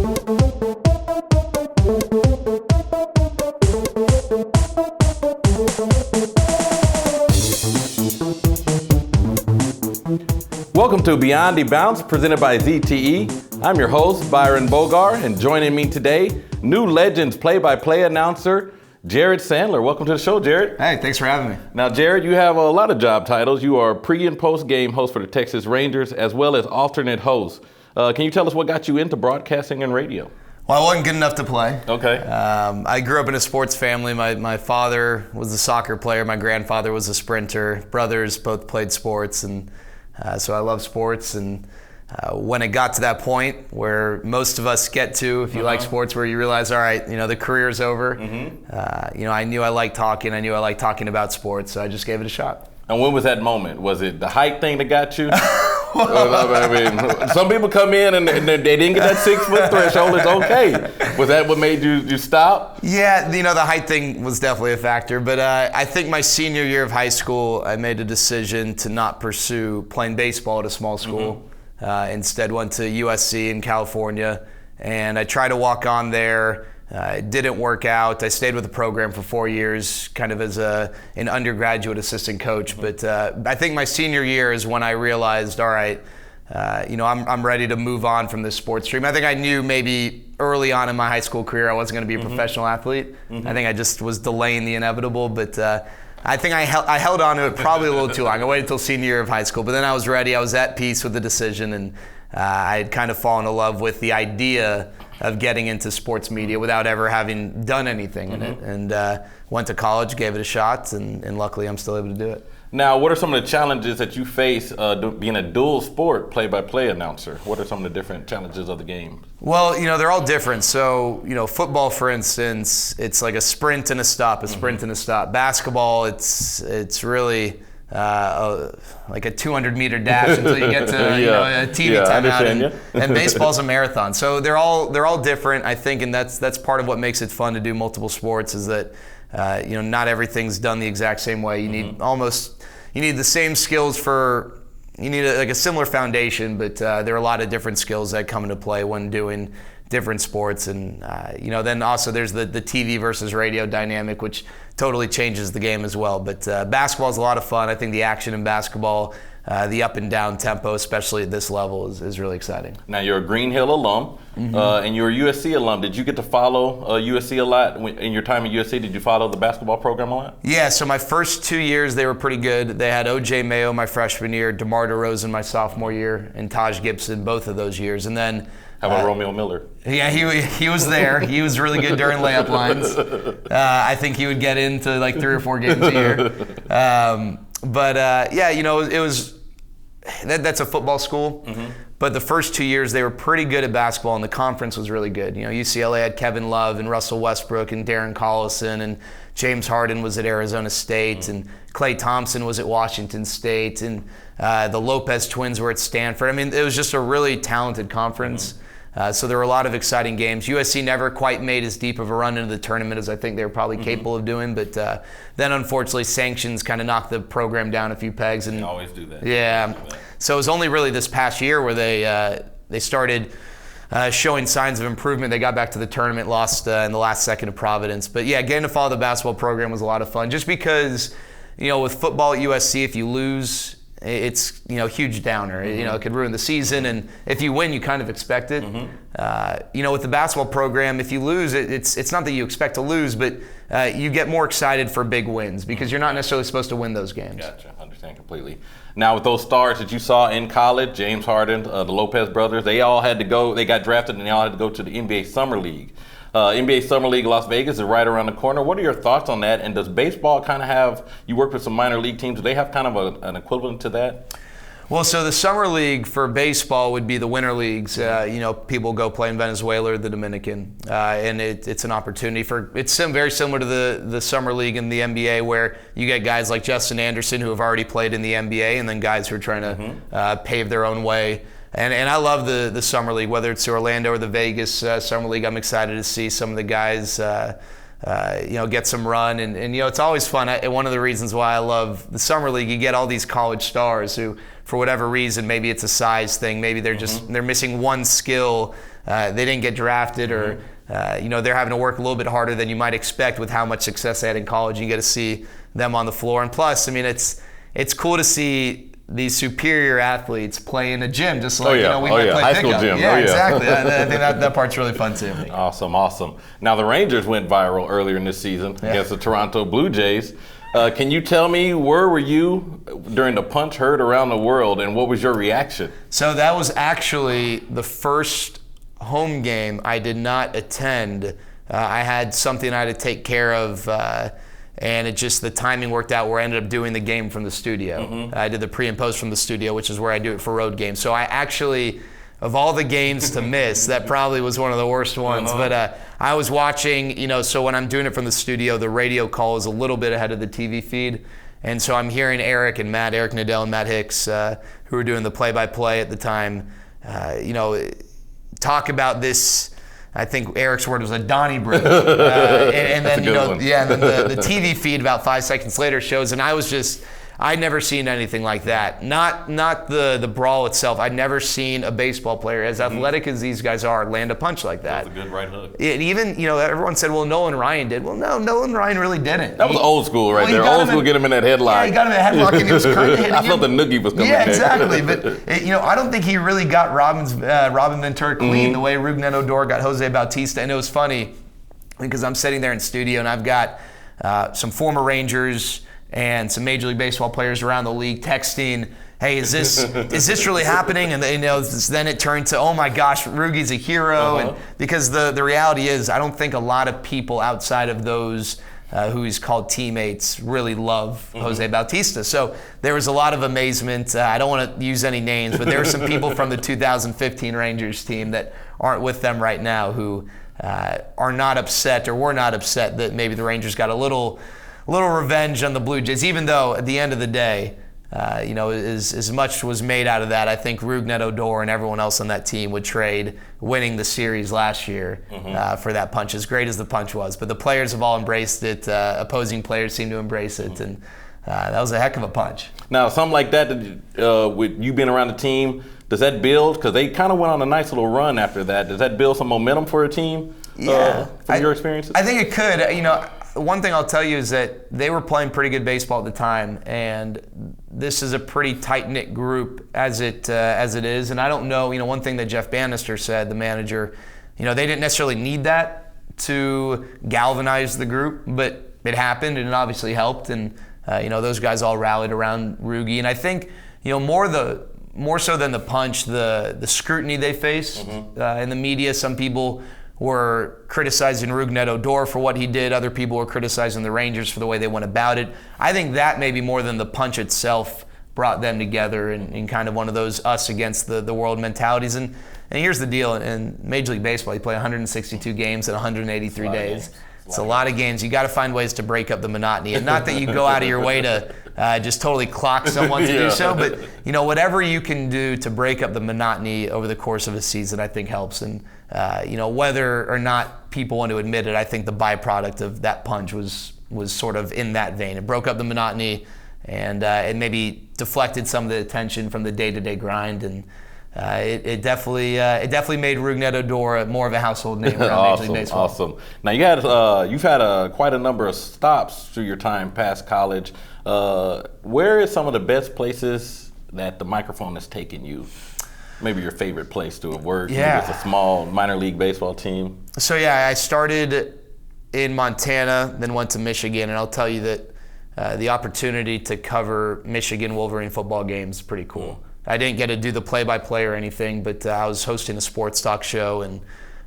Welcome to Beyond the Bounce, presented by ZTE. I'm your host, Byron Bogar, and joining me today, new Legends play-by-play announcer, Jared Sandler. Welcome to the show, Jared. Hey, thanks for having me. Now, Jared, you have a lot of job titles. You are pre- and post-game host for the Texas Rangers, as well as alternate host. Can you tell us what got you into broadcasting and radio? Well, I wasn't good enough to play. Okay. I grew up in a sports family. My father was a soccer player. My grandfather was a sprinter. Brothers both played sports, and so I love sports. And when it got to that point where most of us get to, if you like sports, where you realize, all right, the career's over. I knew I liked talking. I knew I liked talking about sports, so I just gave it a shot. And when was that moment? Was it the height thing that got you? I mean, some people come in and they didn't get that 6 foot threshold. It's okay. Was that what made you stop? Yeah, the height thing was definitely a factor. But I think my senior year of high school, I made a decision to not pursue playing baseball at a small school. Instead, went to USC in California, and I tried to walk on there. It didn't work out. I stayed with the program for 4 years, kind of as an undergraduate assistant coach. But I think my senior year is when I realized, all right, I'm ready to move on from this sports stream. I think I knew maybe early on in my high school career I wasn't going to be a professional athlete. I think I just was delaying the inevitable. But I think I held on to it probably a little too long. I waited until senior year of high school. But then I was ready. I was at peace with the decision. And I had kind of fallen in love with the idea of getting into sports media without ever having done anything in it. And went to college, gave it a shot, and luckily I'm still able to do it. Now, what are some of the challenges that you face being a dual sport play-by-play announcer? What are some of the different challenges of the game? Well, they're all different. So, football, for instance, it's like a sprint and a stop, a sprint and a stop. Basketball, it's really like a 200-meter dash until you get to a TV timeout, and baseball's a marathon. So they're all different, I think, and that's part of what makes it fun to do multiple sports is that not everything's done the exact same way. You need the same skills you need a similar foundation, but there are a lot of different skills that come into play when doing different sports. And then also there's the TV versus radio dynamic, which totally changes the game as well. But basketball is a lot of fun. I think the action in basketball, the up and down tempo, especially at this level, is really exciting. Now, you're a Green Hill alum, and you're a USC alum. Did you get to follow USC a lot? In your time at USC, did you follow the basketball program a lot? Yeah, so my first 2 years, they were pretty good. They had O.J. Mayo my freshman year, DeMar DeRozan my sophomore year, and Taj Gibson both of those years. And then how about Romeo Miller? Yeah, he was there. He was really good during layup lines. I think he would get into like 3 or 4 games a year. It was that's a football school. But the first 2 years they were pretty good at basketball, and the conference was really good. UCLA had Kevin Love and Russell Westbrook and Darren Collison, and James Harden was at Arizona State, and Klay Thompson was at Washington State, and the Lopez twins were at Stanford. I mean, it was just a really talented conference. So there were a lot of exciting games. USC never quite made as deep of a run into the tournament as I think they were probably capable of doing, but then unfortunately sanctions kind of knocked the program down a few pegs. And they always do that. Yeah. So it was only really this past year where they started showing signs of improvement. They got back to the tournament, lost in the last second to Providence. But yeah, getting to follow the basketball program was a lot of fun. Just because, with football at USC, if you lose, it's huge downer. It could ruin the season, and if you win, you kind of expect it. With the basketball program, if you lose, it's not that you expect to lose, but you get more excited for big wins because you're not necessarily supposed to win those games. Gotcha, understand completely. Now, with those stars that you saw in college, James Harden, the Lopez brothers, they all had to go. They got drafted, and they all had to go to the NBA Summer League. NBA Summer League Las Vegas is right around the corner. What are your thoughts on that? And does baseball kind of have, you work with some minor league teams, do they have kind of an equivalent to that? Well, so the Summer League for baseball would be the winter leagues. People go play in Venezuela or the Dominican. And it's an opportunity it's very similar to the Summer League in the NBA, where you get guys like Justin Anderson who have already played in the NBA, and then guys who are trying to pave their own way. And I love the Summer League, whether it's Orlando or the Vegas Summer League. I'm excited to see some of the guys get some run. And it's always fun. One of the reasons why I love the Summer League, you get all these college stars who, for whatever reason, maybe it's a size thing, maybe they're missing one skill they didn't get drafted, or they're having to work a little bit harder than you might expect with how much success they had in college. You get to see them on the floor, and plus, I mean, it's cool to see these superior athletes play in a gym, just like we might play high pickup. school gym. Yeah, exactly. I think that part's really fun too. Awesome. Now the Rangers went viral earlier in this season against the Toronto Blue Jays. Can you tell me, where were you during the punch heard around the world, and what was your reaction? So that was actually the first home game I did not attend. I had something I had to take care of, and the timing worked out where I ended up doing the game from the studio. I did the pre and post from the studio, which is where I do it for road games. So I actually, of all the games to miss, that probably was one of the worst ones. But I was watching, so when I'm doing it from the studio, the radio call is a little bit ahead of the TV feed. And so I'm hearing Eric Nadell and Matt Hicks, who were doing the play-by-play at the time, talk about this. I think Eric's word was a Donnybrook. And then, and then the TV feed about 5 seconds later shows, and I'd never seen anything like that. Not the brawl itself. I'd never seen a baseball player, as athletic as these guys are, land a punch like that. That was a good right hook. Everyone said, well, Nolan Ryan did. Well, no, Nolan Ryan really didn't. That was old school right there. Old school, get him in that headlock. Yeah, he got him in that headlock, and he was kind of hitting him. I thought the noogie was coming in. Yeah, exactly. But, I don't think he really got Robin Ventura clean the way Rougned Odor got Jose Bautista. And it was funny because I'm sitting there in studio, and I've got some former Rangers and some Major League Baseball players around the league texting, hey, is this really happening? And then it turned to, oh my gosh, Rugi's a hero. And because the reality is, I don't think a lot of people outside of those who he's called teammates really love Jose Bautista. So there was a lot of amazement. I don't want to use any names, but there were some people from the 2015 Rangers team that aren't with them right now who are not upset, or were not upset, that maybe the Rangers got a little revenge on the Blue Jays, even though at the end of the day, as much was made out of that, I think Rougned Odor and everyone else on that team would trade winning the series last year for that punch, as great as the punch was. But the players have all embraced it. Opposing players seem to embrace it, and that was a heck of a punch. Now, something like that, with you being around the team, does that build? Because they kind of went on a nice little run after that. Does that build some momentum for a team from your experiences? I think it could. One thing I'll tell you is that they were playing pretty good baseball at the time, and this is a pretty tight-knit group as it is. And I don't know, one thing that Jeff Bannister said, the manager, they didn't necessarily need that to galvanize the group, but it happened, and it obviously helped. And those guys all rallied around Rugi. And I think more so than the punch, the scrutiny they face in the media. Some people were criticizing Rougned Odor for what he did. Other people were criticizing the Rangers for the way they went about it. I think that maybe more than the punch itself brought them together in kind of one of those us against the world mentalities. And here's the deal. In Major League Baseball, you play 162 games in 183 days. It's a lot of games. You got to find ways to break up the monotony. And not that you go out of your way to just totally clock someone to do so, but whatever you can do to break up the monotony over the course of a season, I think helps. And whether or not people want to admit it, I think the byproduct of that punch was sort of in that vein. It broke up the monotony, and it maybe deflected some of the attention from the day-to-day grind, and it definitely made Rougned Odor more of a household name around Major League Baseball. Awesome. Now you've had quite a number of stops through your time past college. Where is some of the best places that the microphone has taken you? Maybe your favorite place to have worked. Yeah. Maybe it's a small minor league baseball team. So I started in Montana, then went to Michigan, and I'll tell you that the opportunity to cover Michigan Wolverine football games is pretty cool. I didn't get to do the play-by-play or anything, but I was hosting a sports talk show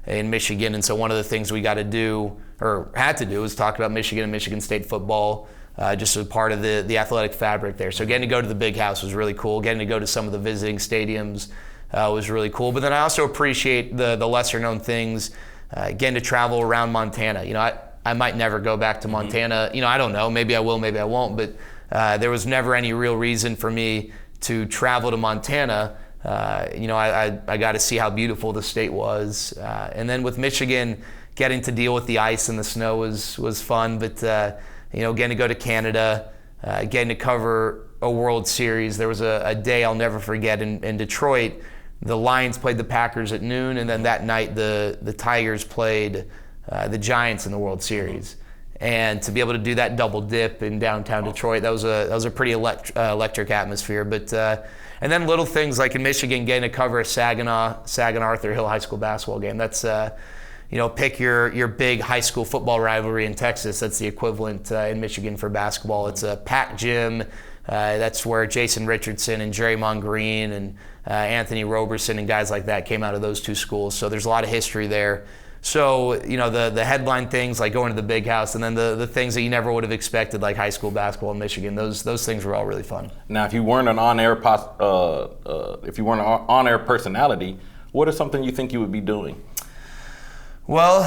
in Michigan, and so one of the things we got to do, or had to do, was talk about Michigan and Michigan State football, just as part of the athletic fabric there. So getting to go to the Big House was really cool. Getting to go to some of the visiting stadiums was really cool. But then I also appreciate the lesser-known things, getting to travel around Montana. I might never go back to Montana. I don't know. Maybe I will, maybe I won't. But there was never any real reason for me to travel to Montana. I got to see how beautiful the state was. And then with Michigan, getting to deal with the ice and the snow was fun. But, getting to go to Canada, getting to cover a World Series. There was a day I'll never forget in Detroit the Lions played the Packers at noon, and then that night the Tigers played the Giants in the World Series. And to be able to do that double dip in downtown Detroit, that was a pretty electric atmosphere. But and then little things like in Michigan, getting to cover a Saginaw Arthur Hill High School basketball game. That's pick your big high school football rivalry in Texas. That's the equivalent in Michigan for basketball. It's a packed gym. That's where Jason Richardson and Draymond Green and Anthony Roberson and guys like that came out of those two schools. So there's a lot of history there. So, the headline things like going to the big house, and then the things that you never would have expected, like high school basketball in Michigan, those things were all really fun. Now, if you weren't an on-air personality, what is something you think you would be doing? Well,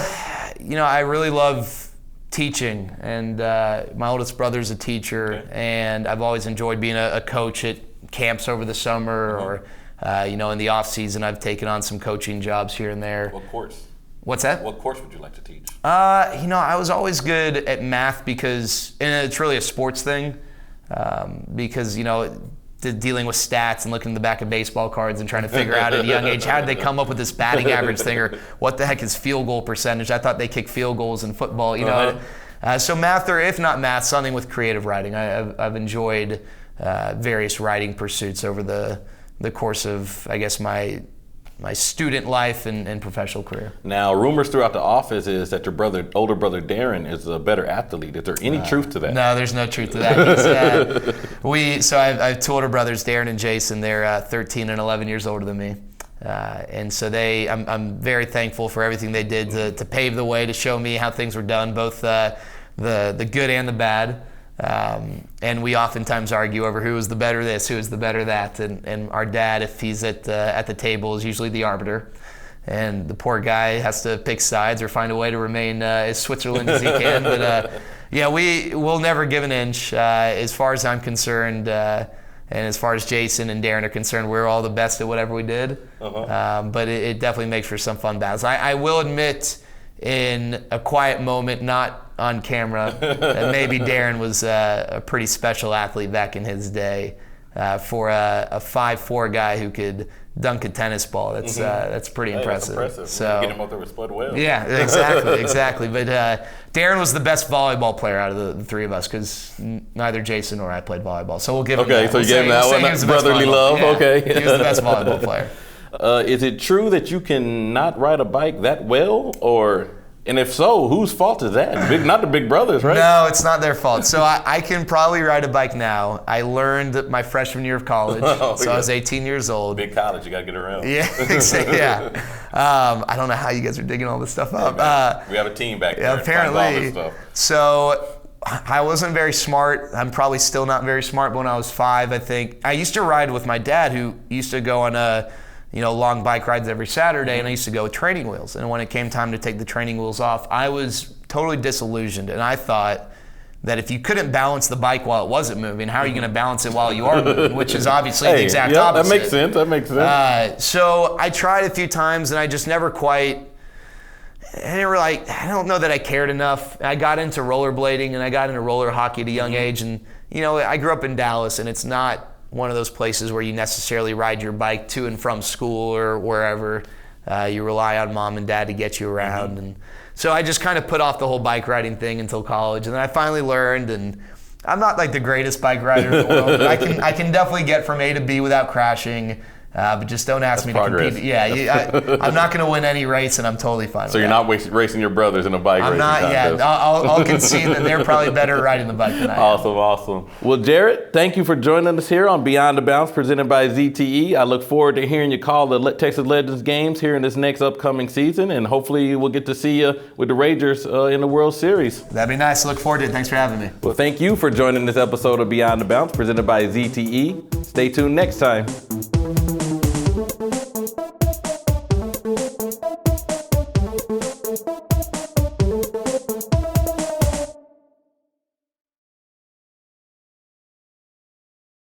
I really love teaching, and my oldest brother's a teacher, and I've always enjoyed being a coach at camps over the summer, or in the off season, I've taken on some coaching jobs here and there. What course? What's that? What course would you like to teach? I was always good at math because, and it's really a sports thing, because, dealing with stats and looking at the back of baseball cards and trying to figure out at a young age, how did they come up with this batting average thing, or what the heck is field goal percentage? I thought they kick field goals in football, So math, or if not math, something with creative writing. I've enjoyed various writing pursuits over the course of, I guess, my student life and professional career. Now, rumors throughout the office is that your older brother Darren is a better athlete. Is there any truth to that? No, there's no truth to that. So I have two older brothers, Darren and Jason. They're 13 and 11 years older than me. And so I'm very thankful for everything they did to pave the way, to show me how things were done, both the good and the bad. And we oftentimes argue over who is the better this, who is the better that. And our dad, if he's at the table, is usually the arbiter. And the poor guy has to pick sides or find a way to remain as Switzerland as he can. But we'll never give an inch. As far as I'm concerned, and as far as Jason and Darren are concerned, we're all the best at whatever we did. But it definitely makes for some fun battles. I will admit, in a quiet moment, not on camera, that maybe Darren was a pretty special athlete back in his day. For a 5'4" guy who could dunk a tennis ball, that's pretty impressive. That's impressive. So, get him up there with Spud Webb. Yeah, exactly. But Darren was the best volleyball player out of the three of us, because neither Jason nor I played volleyball. So we'll give him that. Okay, so you gave him that one. That's brotherly love. Yeah, okay. He was the best volleyball player. Is it true that you can not ride a bike that well, and if so, whose fault is that? Not the big brothers, right? No, it's not their fault. So I can probably ride a bike now. I learned my freshman year of college, I was 18 years old. Big college, you got to get around. Yeah, yeah. I don't know how you guys are digging all this stuff up. We have a team back there. Yeah, apparently. All this stuff. So I wasn't very smart. I'm probably still not very smart, but when I was 5, I think, I used to ride with my dad, who used to go on long bike rides every Saturday, and I used to go with training wheels. And when it came time to take the training wheels off, I was totally disillusioned. And I thought that if you couldn't balance the bike while it wasn't moving, how are you going to balance it while you are moving? Which is obviously the exact opposite. That makes sense. So I tried a few times, and I just never quite. I don't know that I cared enough. I got into rollerblading, and I got into roller hockey at a young age. And I grew up in Dallas, and it's not one of those places where you necessarily ride your bike to and from school or wherever. You rely on mom and dad to get you around. And so I just kind of put off the whole bike riding thing until college. And then I finally learned, and I'm not like the greatest bike rider in the world, but I can definitely get from A to B without crashing. But just don't ask me to compete. Yeah, I'm not going to win any race, and I'm totally fine with that. So you're not racing your brothers in a bike racing contest? I'm not, yeah. I'll concede that they're probably better at riding the bike than I am. Awesome. Well, Jared, thank you for joining us here on Beyond the Bounce, presented by ZTE. I look forward to hearing you call the Texas Legends games here in this next upcoming season, and hopefully we'll get to see you with the Rangers in the World Series. That'd be nice. Look forward to it. Thanks for having me. Well, thank you for joining this episode of Beyond the Bounce, presented by ZTE. Stay tuned next time.